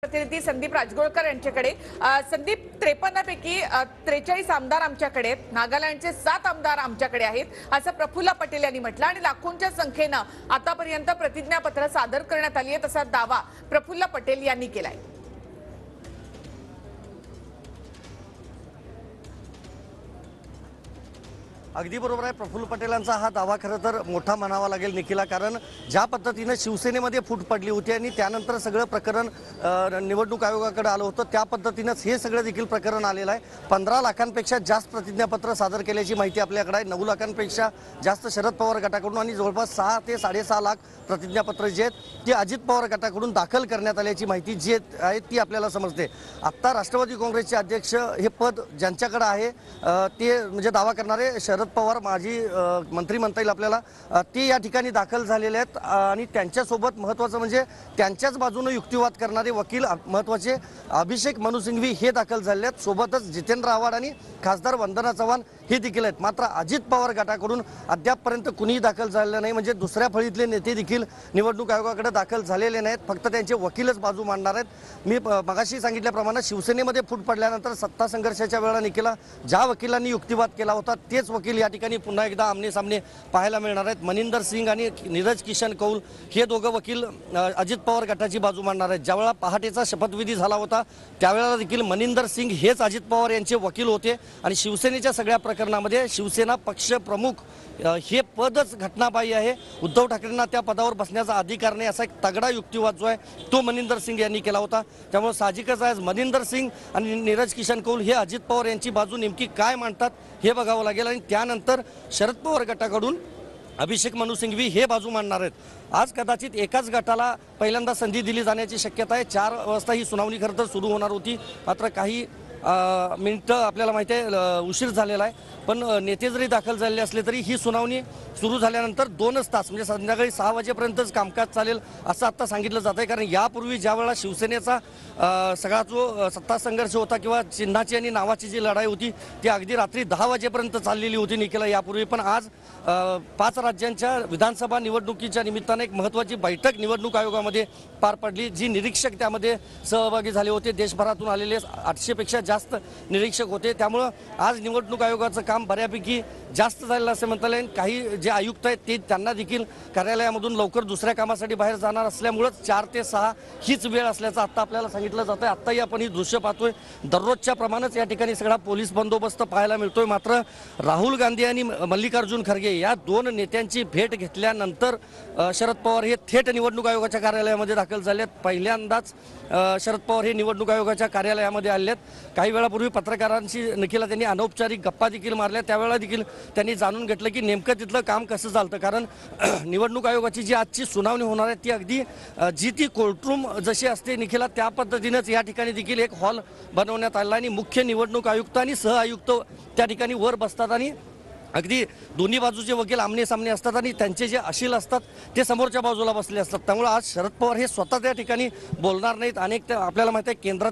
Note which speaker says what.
Speaker 1: प्रतिनिधी संदीप राजगोळकर यांच्याकडे। संदीप, 53 पैकी 43 आमदार आमच्याकडे आहेत, नागालँडचे 7 आमदार आमच्याकडे आहेत असं प्रफुल्ल पटेल यांनी म्हटलं आणि लाखोंच्या संख्येने आतापर्यंत प्रतिज्ञापत्र सादर करण्यात आली आहे असा दावा प्रफुल्ल पटेल यांनी केलाय।
Speaker 2: अगदी बरोबर आहे। प्रफुल्ल पटेलांचा हा दावा खरं तर मोठा म्हणावा लागेल निखिला, कारण ज्या पद्धतीने शिवसेनेमध्ये फूट पडली होती आणि त्यानंतर सगळं प्रकरण निवडणूक आयोगाकडे आलं होतं, त्या पद्धतीनेच हे सगळं देखील प्रकरण आलेलं आहे। 15 लाखांपेक्षा जास्त प्रतिज्ञापत्र सादर केल्याची माहिती आपल्याकडे आहे। 9 लाखांपेक्षा जास्त शरद पवार गटाकडून आणि जवळपास 6 ते 6.5 लाख प्रतिज्ञापत्र जे आहेत ती अजित पवार गटाकडून दाखल करण्यात आल्याची माहिती जी आहे ती आपल्याला समजते। आता राष्ट्रवादी काँग्रेसचे अध्यक्ष हे पद ज्यांच्याकडे आहे ते म्हणजे दावा करणारे शरद पवार माजी मंत्री म्हणता येईल आपल्याला, ते या ठिकाणी दाखल झालेले आहेत आणि त्यांच्यासोबत महत्त्वाचं म्हणजे त्यांच्याच बाजूने युक्तिवाद करणारे वकील महत्त्वाचे अभिषेक मनु सिंघवी हे दाखल झाले आहेत। सोबतच जितेंद्र आव्हाड आणि खासदार वंदना चव्हाण हे देखील आहेत। मात्र अजित पवार गटाकडून अद्यापपर्यंत कुणीही दाखल झालेलं नाही, म्हणजे दुसऱ्या फळीतले नेते देखील निवडणूक आयोगाकडे दाखल झालेले नाहीत, फक्त त्यांचे वकीलच बाजू मांडणार आहेत। मी मगाशी सांगितल्याप्रमाणे शिवसेनेमध्ये फूट पडल्यानंतर सत्ता संघर्षाच्या वेळेला निखिला ज्या वकिलांनी युक्तिवाद केला होता तेच वकील या ठिकाणी पुन्हा एकदा आमने सामने पाहायला मिळणार आहेत। मनिंदर सिंग आणि नीरज किशन कौल हे दोघं वकील अजित पवार गटाची बाजू मांडणार आहेत। ज्यावेळेला पहाटेचा शपथविधी झाला होता त्यावेळेला देखील मनिंदर सिंग हेच अजित पवार यांचे वकील होते आणि शिवसेनेच्या सगळ्या प्रकरणामध्ये शिवसेना पक्ष प्रमुख हे पदच घटनाबाह्य आहे, उद्धव ठाकरेंना त्या पदावर बसण्याचा अधिकार नाही असा एक तगडा युक्तिवाद जो आहे तो मनिंदर सिंग यांनी केला होता। त्यामुळे साहजिकच आहे मनिंदर सिंग आणि नीरज किशन कौल हे अजित पवार यांची बाजू नेमकी काय मांडतात हे बघावं लागेल आणि त्यानंतर शरद पवार गटाकडून अभिषेक मनु सिंघवी हे बाजू मांडणार आहेत। आज कदाचित एकाच गटाला पहिल्यांदा संधी दिली जाण्याची शक्यता आहे। 4 वाजता ही सुनावणी खरं तर सुरू होणार होती, मात्र काही मिनिटं आपल्याला माहिती आहे उशीर झालेला आहे, पण नेते जरी दाखल झालेले असले तरी ही सुनावणी सुरू झाल्यानंतर 2च तास म्हणजे संध्याकाळी 6 वाजेपर्यंतच कामकाज चालेल असं आता सांगितलं जात आहे। कारण यापूर्वी ज्या वेळेला शिवसेनेचा सगळा जो सत्ता संघर्ष होता किंवा चिन्हाची आणि नावाची जी लढाई होती ती अगदी रात्री 10 वाजेपर्यंत चाललेली होती निखिला यापूर्वी। पण आज 5 राज्यांच्या विधानसभा निवडणुकीच्या निमित्ताने एक महत्त्वाची बैठक निवडणूक आयोगामध्ये पार पडली, जी निरीक्षक त्यामध्ये सहभागी झाले होते। देशभरातून आलेले 800 पेक्षा जास्त निरीक्षक होते। त्यामुळे आज निवडणूक आयोगाचं काम बऱ्यापैकी जास्त झालेलं असं म्हणता येईल। काही जे आयुक्त आहेत ते त्यांना देखील कार्यालयामधून लवकर दुसऱ्या कामासाठी बाहेर जाणार असल्यामुळे 4 ते 6 हीच वेळ असल्याचं आता आपल्याला सांगितलं जातं। आत्ताही आपण ही दृश्य पाहतोय, दररोजच्या प्रमाणेच या ठिकाणी सगळा पोलीस बंदोबस्त पाहायला मिळतोय। मात्र राहुल गांधी आणि मल्लिकार्जुन खरगे या 2 नेत्यांची भेट घेतल्यानंतर शरद पवार हे थेट निवडणूक आयोगाच्या कार्यालयामध्ये दाखल झाले आहेत। पहिल्यांदाच शरद पवार हे निवडणूक आयोगाच्या कार्यालयामध्ये आले आहेत। काही वेळापूर्वी पत्रकारांशी निखिला त्यांनी अनौपचारिक गप्पा देखील मारल्या, त्यावेळेला देखील त्यांनी जाणून घेतलं की नेमकं तिथलं काम कसं चालतं। कारण निवडणूक आयोगाची जी आजची सुनावणी होणार आहे ती अगदी जी ती कोर्टरूम जशी असते निखिला त्या पद्धतीनेच या ठिकाणी देखील एक हॉल बनवण्यात आला आणि मुख्य निवडणूक आयुक्त आणि सह आयुक्त त्या ठिकाणी वर बसतात आणि अगदी दोन्ही बाजूचे वकील आमने सामने असतात आणि त्यांचे जे अशील असतात ते समोरच्या बाजूला बसले असतात। त्यामुळे आज शरद पवार हे स्वतः त्या ठिकाणी बोलणार नाहीत। अनेक आपल्याला माहिती आहे केंद्रात